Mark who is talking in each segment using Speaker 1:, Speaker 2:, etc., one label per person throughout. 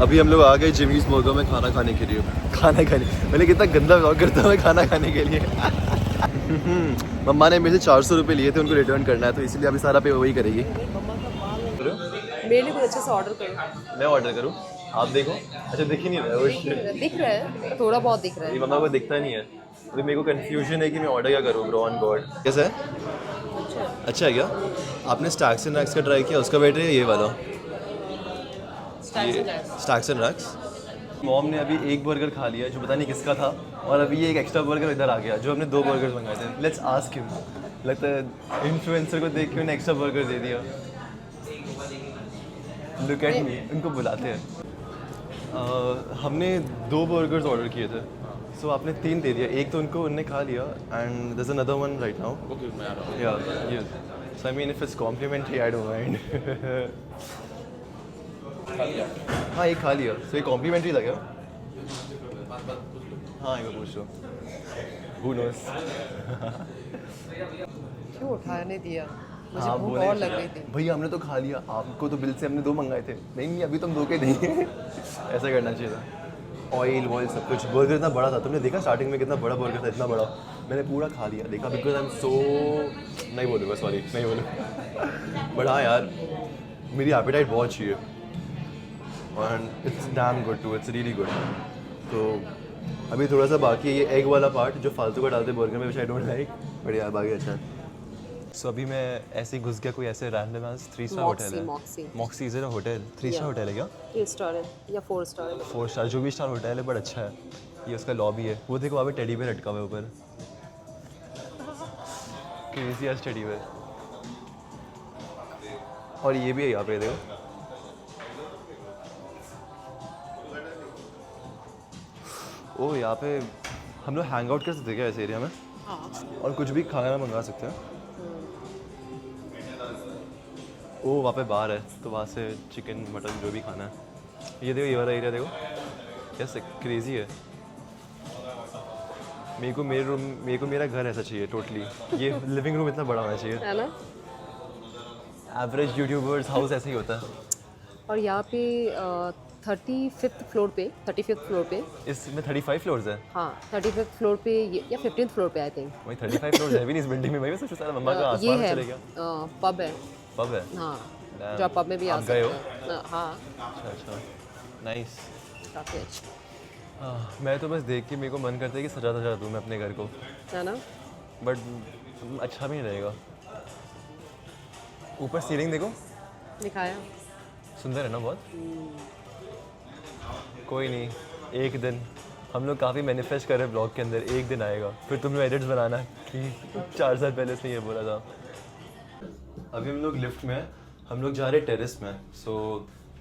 Speaker 1: अभी हम लोग आ गए जिमीज बर्गर में खाना खाने के लिए। मैंने कितना गंदा व्लॉग करता हूँ खाना खाने के लिए। मम्मा ने मेरे से 400 रुपये लिए थे, उनको रिटर्न करना है, तो इसलिए अभी सारा पे वही करेगी।
Speaker 2: मेरे लिए कुछ अच्छे से ऑर्डर करो।
Speaker 1: मैं ऑर्डर करूँ, आप देखो। अच्छा दिख ही नहीं रहा है,
Speaker 2: दिख रहा है, थोड़ा बहुत दिख रहा है।
Speaker 1: मम्मा को दिखता नहीं है। अभी मेरे को कंफ्यूजन है कि मैं ऑर्डर क्या करूँ ब्रो, ऑन गॉड। कैसा है? अच्छा है क्या? आपने स्टैक्स एंड रैक्स का ट्राई किया? उसका बेटर है ये वाला, स्टैक्स एंड रैक्स। मॉम ने अभी एक बर्गर खा लिया जो पता नहीं किसका था, और अभी ये एक एक्स्ट्रा बर्गर इधर आ गया जो हमने 2 बर्गर मंगाए थे। Let's ask him. लगता है इन्फ्लुएंसर को देख के उन्हें एक्स्ट्रा बर्गर दे दिया। लुक एट मी, उनको बुलाते हैं। हमने 2 बर्गर्स ऑर्डर किए थे, सो आपने 3 दे दिया। एक तो उनने खा लिया and there is another one right now. Okay, मैं आ रहा हूं। या yes, so I mean if it's complimentary I don't mind. हाँ एक खा लिया, सो ये कॉम्प्लीमेंट्री था क्या? हाँ एक पूछ लो, हु नोस।
Speaker 2: क्यों उठाने दिया? मुझे
Speaker 1: हाँ
Speaker 2: भूख और लग रही थी।
Speaker 1: भैया हमने तो खा लिया, आपको तो बिल से हमने 2 मंगाए थे। नहीं अभी तुम 2 के देंगे। ऐसा करना चाहिए था। ऑयल वॉयल सब कुछ। बर्गर इतना बड़ा था, तुमने देखा स्टार्टिंग में कितना बड़ा बर्गर था, इतना बड़ा। मैंने पूरा खा लिया, देखा, बिकॉज आई एम सो, नहीं बोलूँगा, सॉरी नहीं बोलूँगा। बट हाँ यार, मेरी एपेटाइट बहुत चाहिए and it's damn good too, it's really good. तो अभी थोड़ा सा बाकी है ये एग वाला पार्ट जो फालतू का डालते बर्गर में, विच आई डोंट लाइक, बट यार बाकी अच्छा है। सो अभी मैं ऐसे ही घुस गया कोई ऐसे रैंडम 3 स्टार होटल है। Moxie is it a hotel? 3 star hotel है क्या?
Speaker 2: 3 स्टार है या 4 स्टार है?
Speaker 1: 4 स्टार, जो भी स्टार होटल है, बट अच्छा है। ये उसका लॉबी है, वो देखो वहाँ पे टेडी बेयर लटका हुआ है ऊपर। Crazy ass teddy bear. और ये भी है यहाँ पे, देखो। ओ यहाँ पे हम लोग हैंग आउट कर सकते हैं क्या इस एरिया में?
Speaker 2: हाँ।
Speaker 1: और कुछ भी खाना मंगा सकते हैं। ओ वहाँ पे बार है, तो वहाँ से चिकन मटन जो भी खाना है। ये देखो, ये वाला एरिया देखो कैसे क्रेजी है। मेरे को मेरा घर ऐसा चाहिए टोटली। ये लिविंग रूम इतना बड़ा होना चाहिए,
Speaker 2: है ना?
Speaker 1: एवरेज यूट्यूबर्स हाउस ऐसे ही होता है।
Speaker 2: और यहाँ पे 35th फ्लोर पे
Speaker 1: इसमें 35 फ्लोर्स है?
Speaker 2: हाँ 35th फ्लोर पे या 15th फ्लोर पे आई थिंक।
Speaker 1: वही 35 फ्लोर्स है भी नहीं इस बिल्डिंग में। भाई मैं सबसे सारा मम्मा का
Speaker 2: ये
Speaker 1: आसमान
Speaker 2: है
Speaker 1: चले गया।
Speaker 2: पब है।
Speaker 1: पब है?
Speaker 2: हाँ,
Speaker 1: Damn.
Speaker 2: जो आप पब में भी आ
Speaker 1: आप
Speaker 2: सकते
Speaker 1: गए हो?
Speaker 2: हैं। हाँ
Speaker 1: अच्छा अच्छा, नाइस।
Speaker 2: काफ़ी अच्छा
Speaker 1: मैं तो बस देख के मेरे को मन करता है कि सजा दूँ मैं अपने घर को,
Speaker 2: है ना?
Speaker 1: बट अच्छा भी नहीं रहेगा। ऊपर सीलिंग देखो,
Speaker 2: दिखाया।
Speaker 1: सुंदर है ना बहुत। कोई नहीं, एक दिन हम लोग काफ़ी मैनिफेस्ट कर रहे हैं ब्लॉग के अंदर, एक दिन आएगा फिर तुम लोग एडिट्स बनाना कि 4 साल पहले से ये बोला था। अभी हम लोग लिफ्ट में हैं, हम लोग जा रहे हैं टेरेस में। सो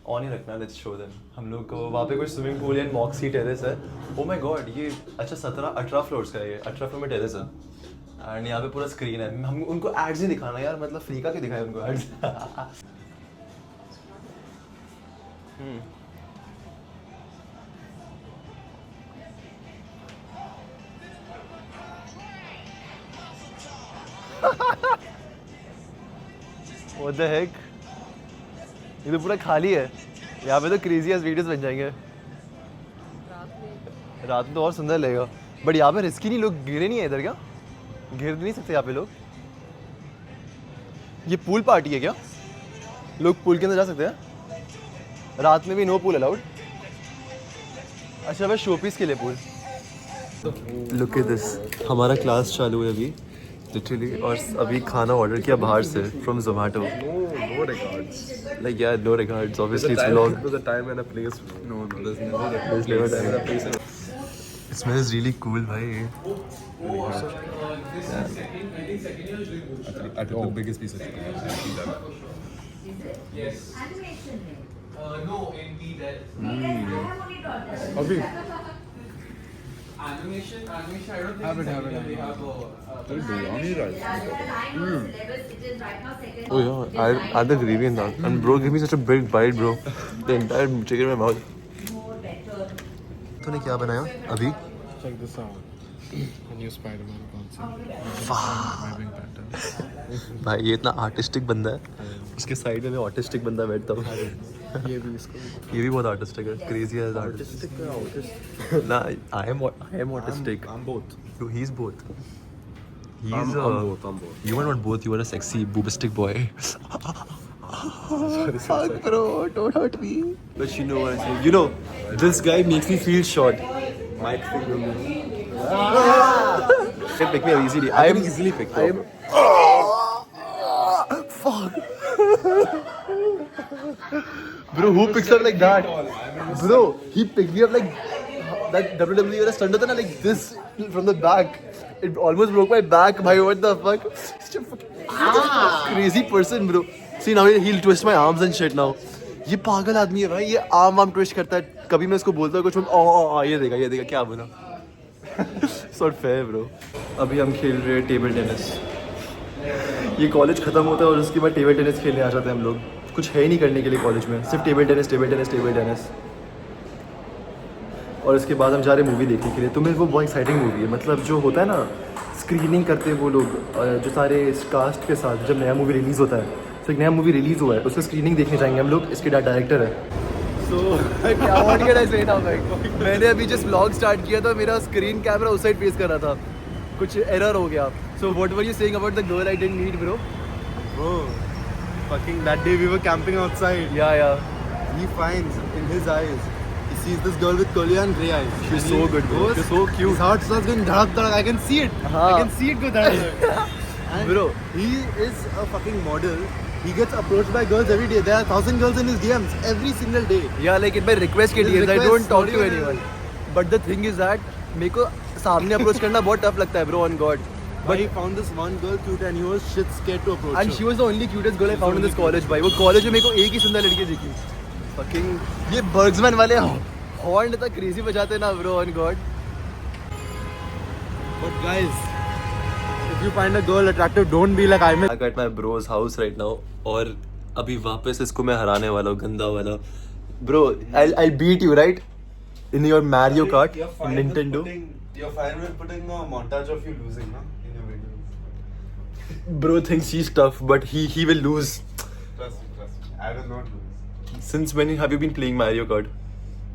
Speaker 1: ऑन ही रखना, लेट्स शो देम। हम लोग को वहाँ पे कोई swimming pool and Moxy terrace है। ओ माय गॉड, ये अच्छा 17-18 फ्लोर्स का है। ये 18 फ्लोर में टेरेस है एंड यहाँ पे पूरा स्क्रीन है। हम उनको एड्स ही दिखाना यार, मतलब फ्री का क्यों दिखाए उनको एड्स। What the heck? ये तो पूरा खाली है। यहाँ पे तो क्रेजीएस्ट वीडियोस बन जाएंगे। रात में तो और सुंदर लगेगा, बट यहाँ पे रिस्की नहीं, लोग गिरे नहीं है इधर क्या? गिर नहीं सकते यहाँ पे लोग? ये पूल पार्टी है क्या? लोग पूल के अंदर जा सकते हैं? रात में भी नो पूल अलाउड? अच्छा बस शोपीस के लिए पूल। लुक एट दिस, हमारा क्लास चालू है अभी लिटरली, और अभी खाना ऑर्डर किया बाहर से from Zomato.
Speaker 3: No regards.
Speaker 1: Like yeah, no regards. Obviously it's vlog.
Speaker 3: There's a time and a place. No, there's never a
Speaker 1: There's never
Speaker 3: place.
Speaker 1: time.
Speaker 3: There's a place.
Speaker 1: It smells really cool, bhai.
Speaker 3: I took the biggest piece of chicken. I see that.
Speaker 4: No, in B that.
Speaker 3: Abhi,
Speaker 4: Animation, I don't think
Speaker 3: Have it,
Speaker 4: in
Speaker 3: have it,
Speaker 4: second year
Speaker 3: have
Speaker 4: they
Speaker 3: it.
Speaker 4: have
Speaker 3: there's biryani rice.
Speaker 1: Oh yeah, I add the gravy in that. And bro, give me such a big bite, bro. The entire chicken in my mouth. तूने क्या बनाया अभी?
Speaker 3: Check this out. A new Spider-Man concept. Driving pattern.
Speaker 1: भाई ये इतना artistic बंदा है, उसके साइड में मैं ऑटिस्टिक बंदा बैठता हूँ।
Speaker 3: ये भी इसको
Speaker 1: ये भी बहुत आर्टिस्टिक है, क्रेजी है आर्टिस्टिक. ना, I am autistic.
Speaker 3: I'm both.
Speaker 1: No, he's both. He's
Speaker 3: I'm both.
Speaker 1: You are not both. You are a sexy boobistic boy. Fuck, bro, don't hurt me. But you know what I say. You know, this guy makes me feel short. Mic thing. Can pick me up easily. I am easily picked up. Fuck. Bro, who picks up like that? Bro, he picked me up like that WWE era stunt होता ना, like this from the back. It almost broke my back. Bhai, what the fuck? Such a fucking crazy person, bro. See, now he'll twist my arms and shit now. ये पागल आदमी है भाई, ये arm twist करता है. कभी मैं इसको बोलता हूँ कुछ, ये देगा क्या बोला. It's not fair, bro. अभी हम खेल रहे हैं टेबल टेनिस. ये कॉलेज खत्म होता है और उसके बाद टेबल टेनिस खेलने आ जाते हैं हम लोग. कुछ है ही नहीं करने के लिए कॉलेज में, सिर्फ टेबल टेनिस. और इसके बाद हम जा रहे हैं मूवी देखने के लिए. तो मेरे वो बहुत एक्साइटिंग मूवी है. मतलब जो होता है ना, स्क्रीनिंग करते हैं वो लोग जो सारे कास्ट के साथ, जब नया मूवी रिलीज़ होता है. तो एक नया मूवी रिलीज़ हुआ है, उसका स्क्रीनिंग देखने जाएंगे हम लोग. इसके डायरेक्टर है. सो व्हाट कैन आई से नाउ भाई. मैंने अभी जस्ट व्लॉग स्टार्ट किया था, मेरा स्क्रीन कैमरा उस साइड फेस कर रहा था, कुछ एरर हो गया. So what were you saying about the girl I didn't meet, bro?
Speaker 3: Bro, fucking that day we were camping outside.
Speaker 1: Yeah.
Speaker 3: He finds in his eyes, he sees this girl with curly and grey eyes.
Speaker 1: She's
Speaker 3: And
Speaker 1: so
Speaker 3: he
Speaker 1: good, bro.
Speaker 3: goes-
Speaker 1: She's so cute.
Speaker 3: His heart starts going dhadak dhadak. I can see it.
Speaker 1: हाँ.
Speaker 3: I can see it go dhadak dhadak. And
Speaker 1: Bro.
Speaker 3: he is a fucking model. He gets approached by girls every day. There are 1,000 girls in his DMs every single day.
Speaker 1: Yeah, like in my request के
Speaker 3: His
Speaker 1: DMs, I
Speaker 3: request,
Speaker 1: don't talk to
Speaker 3: not even
Speaker 1: anyone. But the thing is that मेरे को सामने approach करना बहुत tough लगता है, bro, on God.
Speaker 3: But he found this one girl cute and he was shit scared to approach
Speaker 1: And
Speaker 3: her.
Speaker 1: she was the only cutest girl I found in this college, भाई. वो college में मेरे को एक ही सुंदर लड़की दिखी. Fucking ये बर्ग्समैन वाले हॉर्न इतना crazy बजाते हैं ना, bro, on God.
Speaker 3: But guys, if you find a girl attractive, don't be like I'm.
Speaker 1: I'm at my bro's house right now, और अभी वापस इसको मैं हराने वाला हूँ, गंदा वाला. Bro, I'll beat you, right? In your Mario Kart, in Nintendo.
Speaker 3: You're fine with putting a montage of you losing, huh? In your videos.
Speaker 1: Bro thinks he's tough, but he will lose.
Speaker 3: Trust me. I will not lose.
Speaker 1: Since when have you been playing Mario Kart?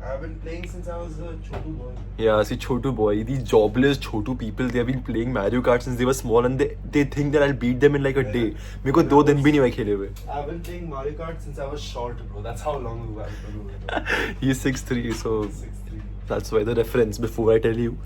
Speaker 3: I've been playing since I was a chotu boy.
Speaker 1: Yeah, see, Chotu boy, these jobless Chotu people, they have been playing Mario Kart since they were small, and they think that I'll beat them in like a day. मेरे को 2 दिन भी नहीं हुए खेले हुए.
Speaker 3: I've been playing Mario Kart since I was short, bro. That's how long ago I've been.
Speaker 1: He's 6'3", so
Speaker 3: 6'3".
Speaker 1: that's why the reference before I tell you.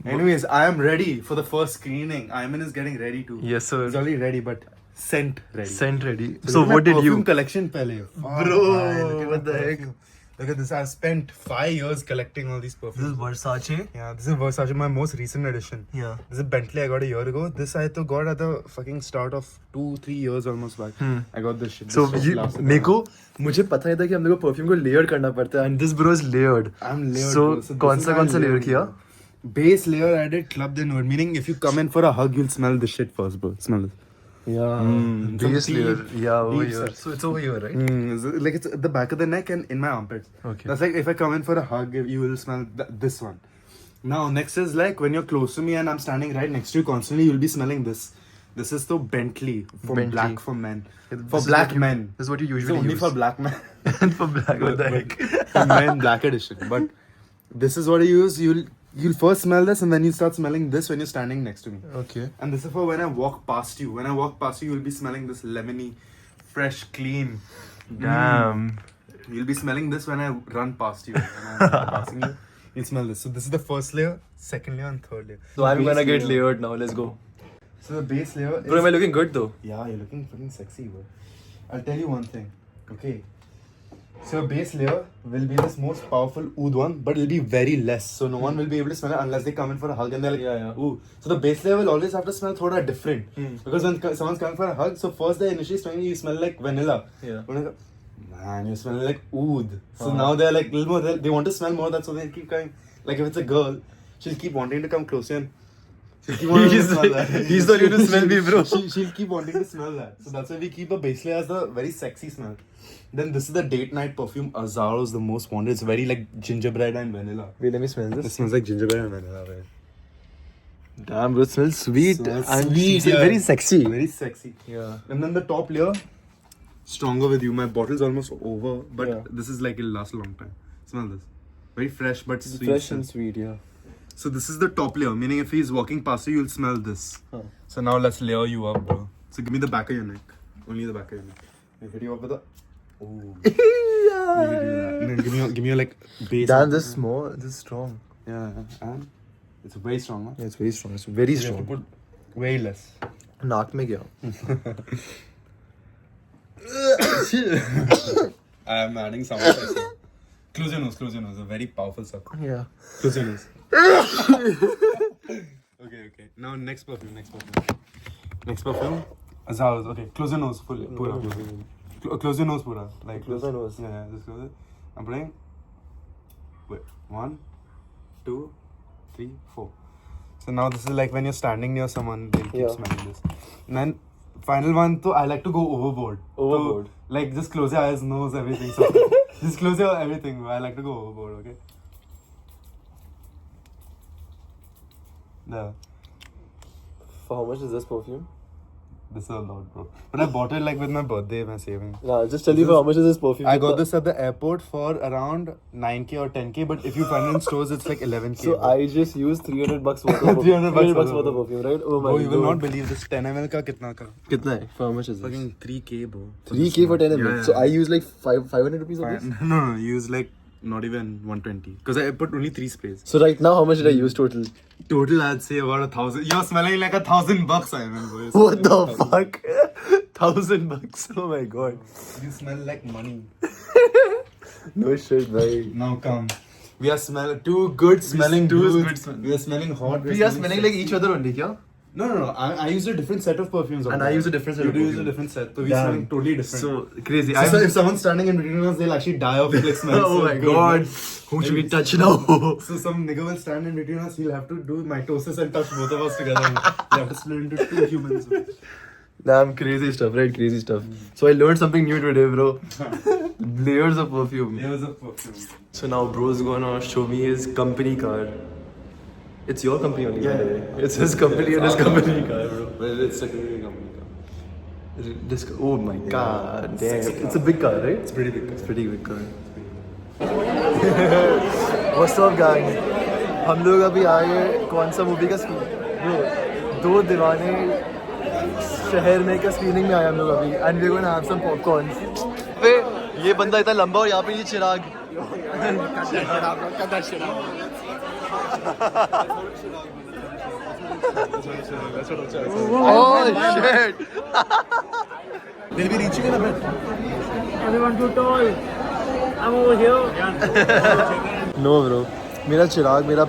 Speaker 3: Anyways, I am ready for the first screening. Ayman is getting ready too.
Speaker 1: Yes, sir.
Speaker 3: He's already ready, but scent ready.
Speaker 1: Scent ready.
Speaker 3: Look
Speaker 1: So
Speaker 3: at my
Speaker 1: what did
Speaker 3: perfume
Speaker 1: you?
Speaker 3: collection pehle.
Speaker 1: Bro,
Speaker 3: look at
Speaker 1: what the
Speaker 3: my
Speaker 1: heck?
Speaker 3: perfume. Look at this. I've spent 5 years collecting all these perfumes.
Speaker 1: Versace.
Speaker 3: Yeah, this is Versace, my most recent edition.
Speaker 1: Yeah.
Speaker 3: This is Bentley I got a year ago. This I got at the fucking start of 2-3 years almost back. I got this shit.
Speaker 1: So
Speaker 3: This shit lasted
Speaker 1: मेरे को
Speaker 3: around.
Speaker 1: मुझे पता ही था कि हम लोग को perfume को लेयर करना पड़ता है, and this bro is layered.
Speaker 3: I'm layered.
Speaker 1: So
Speaker 3: bro. So
Speaker 1: कौन
Speaker 3: this is
Speaker 1: सा
Speaker 3: my
Speaker 1: लेयर किया?
Speaker 3: Base layer I did Club de Noor. Meaning if you come in for a hug, you'll smell this shit first, bro. Smell this.
Speaker 1: Yeah.
Speaker 3: some
Speaker 1: Base layer.
Speaker 3: deep-
Speaker 1: Yeah, over
Speaker 3: deep
Speaker 1: here.
Speaker 3: stuff.
Speaker 1: So it's over here, right?
Speaker 3: Like it's at the back of the neck and in my armpits.
Speaker 1: Okay.
Speaker 3: That's like if I come in for a hug, you will smell this one. Now next is like when you're close to me and I'm standing right next to you constantly, you'll be smelling this. This is the Bentley for
Speaker 1: Bentley.
Speaker 3: black for men.
Speaker 1: This
Speaker 3: For
Speaker 1: is
Speaker 3: black
Speaker 1: what you-
Speaker 3: men.
Speaker 1: This is what you
Speaker 3: It's
Speaker 1: usually
Speaker 3: only
Speaker 1: use.
Speaker 3: for black men.
Speaker 1: And for black, what the heck?
Speaker 3: For men, black edition. But this is what I use. You'll first smell this and then you start smelling this when you're standing next to me.
Speaker 1: Okay.
Speaker 3: And this is for when I walk past you. When I walk past you, you'll be smelling this lemony, fresh, clean.
Speaker 1: Damn.
Speaker 3: You'll be smelling this when I run past you. When I'm passing you, you'll smell this. So this is the first layer, second layer, and third layer.
Speaker 1: So I'm
Speaker 3: Base
Speaker 1: gonna get
Speaker 3: layer.
Speaker 1: layered now. Let's go.
Speaker 3: So the base layer is...
Speaker 1: Bro, am I looking good though?
Speaker 3: Yeah, you're looking fucking sexy, bro. I'll tell you one thing, okay? So your base layer will be this most powerful oud one, but it'll be very less. So no one will be able to smell it unless they come in for a hug and they're like,
Speaker 1: Yeah.
Speaker 3: ooh. So the base layer will always have to smell thoda different. Because when someone's coming for a hug, so first they initially smelling, you smell like vanilla.
Speaker 1: Yeah.
Speaker 3: When I go, man, you smell like oud. So now they're like little more, they want to smell more, that's why they keep going. Like if it's a girl, she'll keep wanting to come closer and she'll keep wanting to smell that.
Speaker 1: He's the one to smell me, bro.
Speaker 3: She'll keep wanting to smell that. So that's why we keep a base layer as the very sexy smell. Then this is the date night perfume. Azaro is the most wanted. It's very like gingerbread and vanilla.
Speaker 1: Wait, let me smell
Speaker 3: It
Speaker 1: this.
Speaker 3: smells like gingerbread and vanilla. Right?
Speaker 1: Damn, bro, it smells sweet.
Speaker 3: Smells
Speaker 1: and
Speaker 3: sweet,
Speaker 1: it's
Speaker 3: yeah.
Speaker 1: very sexy.
Speaker 3: Very sexy.
Speaker 1: Yeah.
Speaker 3: And then the top layer stronger with you. My bottle's almost over, but
Speaker 1: Yeah.
Speaker 3: this is like it'll last a long time. Smell this. Very fresh but sweet.
Speaker 1: Fresh and sweet, yeah.
Speaker 3: So this is the top layer, meaning if he's walking past you, you'll smell this.
Speaker 1: Huh.
Speaker 3: So now let's layer you up, bro. So give me the back of your neck. Only the back of your neck. I hit you up with a. Oh. And then give me a like base.
Speaker 1: Damn, this is small. This is strong.
Speaker 3: Yeah, and it's very strong, huh?
Speaker 1: Yeah, it's very strong. It's very
Speaker 3: You have to
Speaker 1: strong.
Speaker 3: put way less.
Speaker 1: नाक में गया.
Speaker 3: I am adding some. Close your nose. Close your nose. A very powerful suck.
Speaker 1: Yeah.
Speaker 3: Close your nose. Okay. Now next perfume. Next perfume. Azal's. Okay. Close your nose fully. Pura. Close your nose, pura. Like
Speaker 1: Close my nose.
Speaker 3: Yeah. Just close it. I'm putting. Wait. 1, 2, 3, 4. So now this is like when you're standing near someone, they'll keep
Speaker 1: Yeah.
Speaker 3: smelling this. And then final one, so I like to go overboard.
Speaker 1: Overboard.
Speaker 3: So, like just close your eyes, nose, everything. So just close your everything. I like to go overboard. Okay. There.
Speaker 1: For how much is this perfume?
Speaker 3: This is a lot, bro. But I bought it like with my birthday. I'm saving.
Speaker 1: Nah, just tell you for how much is this perfume.
Speaker 3: I got this at the airport for around 9k or 10k. But if you find it in stores, it's like 11k.
Speaker 1: So
Speaker 3: bro.
Speaker 1: I just used $300 worth of perfume.
Speaker 3: 300 bucks
Speaker 1: $300 worth of perfume, right? Oh my
Speaker 3: Bro, you will
Speaker 1: God.
Speaker 3: not believe this 10 ml ka kitna ka?
Speaker 1: कितना है? For how much is this?
Speaker 3: Fucking 3k, bro.
Speaker 1: 3K for 10 ml.
Speaker 3: Yeah.
Speaker 1: So I use like 500 rupees of this.
Speaker 3: No, use like not even 120. Because I put only 3 sprays.
Speaker 1: So right now, how much did I use total?
Speaker 3: Total, I'd say about 1,000. You're smelling like $1,000, Simon, boys.
Speaker 1: What the fuck? $1,000. Oh my god.
Speaker 3: You smell like money.
Speaker 1: No shit, bhai.
Speaker 3: Now come. We are two good smelling dudes. We are smelling hot.
Speaker 1: We are smelling like each other only, kya?
Speaker 3: No. I used a different set of perfumes.
Speaker 1: And I used a different set
Speaker 3: You
Speaker 1: of
Speaker 3: use a
Speaker 1: perfume.
Speaker 3: different set. So we
Speaker 1: Damn.
Speaker 3: smelling totally different.
Speaker 1: So crazy.
Speaker 3: So if someone's standing in between us, they'll actually die of like smell.
Speaker 1: Oh
Speaker 3: so
Speaker 1: my
Speaker 3: good.
Speaker 1: god. Who should we touch now?
Speaker 3: So some nigga will stand in between us. He'll have to do mitosis and touch both of us together. We have to split into 2 humans.
Speaker 1: Damn, crazy stuff, right? Crazy stuff. So I learned something new today, bro. Layers of perfume.
Speaker 3: Layers of perfume.
Speaker 1: So now bro's gonna show me his company car. It's your company only, by the way. It's his company and his company car, bro.
Speaker 3: Well, it's secondary company.
Speaker 1: This, oh my god, damn. It's a big car, right?
Speaker 3: It's pretty big.
Speaker 1: It's pretty big car. What's up, gang? हम लोग अभी आए कौन सा movie का bro 2 दीवाने शहर में का स्क्रीनिंग में आए हम लोग अभी and we gonna have some popcorn पे ये बंदा इतना लंबा और यहाँ पे ये चिराग Oh shit! They'll be reaching in a bit.
Speaker 2: Everyone too tall. I'm over here.
Speaker 1: No bro, मेरा चिराग मेरा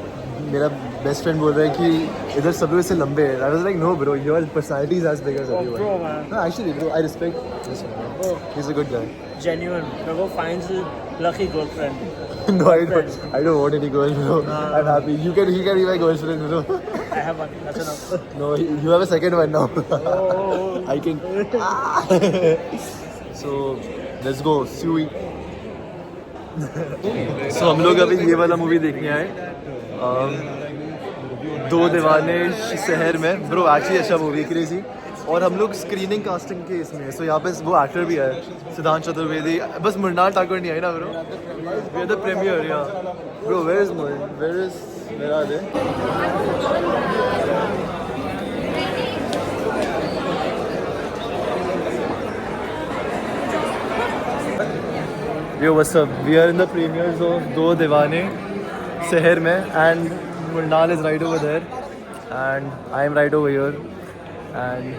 Speaker 1: बेस्ट फ्रेंड बोल रहा है कि इधर सब लोग इससे लंबे हैं. I was like, no bro, your personality is as big as everyone.
Speaker 2: Bro, man.
Speaker 1: No, actually, bro, I respect this man.
Speaker 2: Bro,
Speaker 1: He's a good guy.
Speaker 2: genuine. Never finds a lucky girlfriend.
Speaker 1: No, I don't want any girl, bro. I'm happy. He can be my girlfriend, bro.
Speaker 2: I have one. That's enough.
Speaker 1: No, you have a second one now.
Speaker 2: Oh.
Speaker 1: I can. So let's go. Sui. So हम लोग अभी ये वाला movie देखने आए. 2 दीवाने शहर में. Bro, actually अच्छा मूवी क्रेजी. और हम लोग स्क्रीनिंग कास्टिंग के इसमें. So यहाँ पे वो एक्टर भी है. सिद्धांत चतुर्वेदी. बस मृणाल ठाकुर नहीं आई ना bro. We are the premiere, yeah. Bro, where are they? Yo, what's up? We are in the premieres of Do Dewane, Seher mein, and Murnal is right over there, and I am right over here, and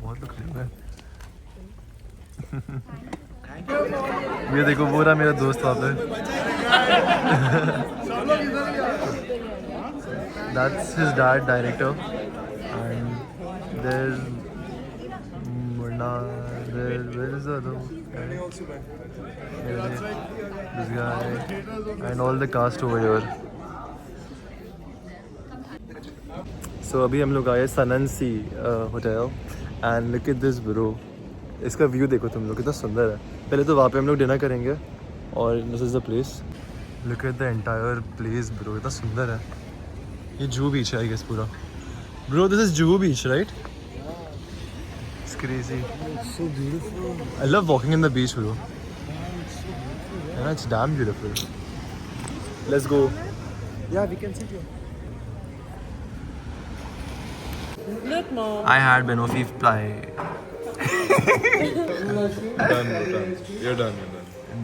Speaker 1: बहुत लोग खड़े हुए हैं. ये देखो वो रहा मेरा दोस्त वहाँ पे. That's his dad, director, and there's Murna. Where is the other guy? This guy and all the cast over here. So अभी हम लोग आए सनन सी hotel and look at this bro. इसका व्यू देखो तुम लोग, कितना सुंदर है। पहले तो वहाँ पे हम लोग डिनर करेंगे और this is the place. Look at the entire place bro, कितना सुंदर है। ये जुहू बीच है आई गेस पूरा। Bro this is Juhu beach right? It's crazy, so beautiful. I love walking in the beach bro, and it's damn beautiful. Let's go. Yeah, we can sit here.
Speaker 2: Look, Mom.
Speaker 1: I had banoffee pie.
Speaker 3: Done. You're done.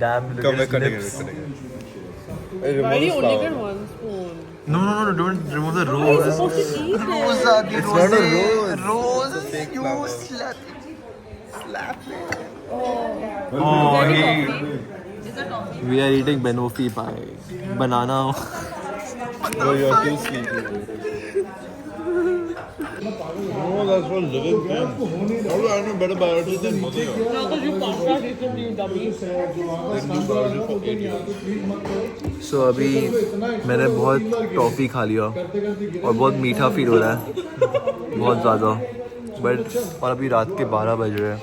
Speaker 1: Damn, look
Speaker 3: Come,
Speaker 1: at
Speaker 3: we're
Speaker 1: his
Speaker 3: cutting
Speaker 1: lips.
Speaker 3: it.
Speaker 2: Why do you only get one spoon?
Speaker 1: No, don't remove the
Speaker 2: How are you
Speaker 1: rose.
Speaker 2: supposed to eat it?
Speaker 1: It's not a rose.
Speaker 3: Rose. You
Speaker 1: Oh, hey. We are eating banoffee pie. Banana.
Speaker 3: Oh, you're too sleepy. No, that's for living things. How do I know better biology than mother?
Speaker 2: No, because you can't start eating you dummy.
Speaker 3: Then do biology for 8 years.
Speaker 1: So अभी मैंने बहुत toffee खा लिया और बहुत मीठा feel हो रहा है, बहुत ज़्यादा। बट और अभी रात के 12 बज रहे हैं।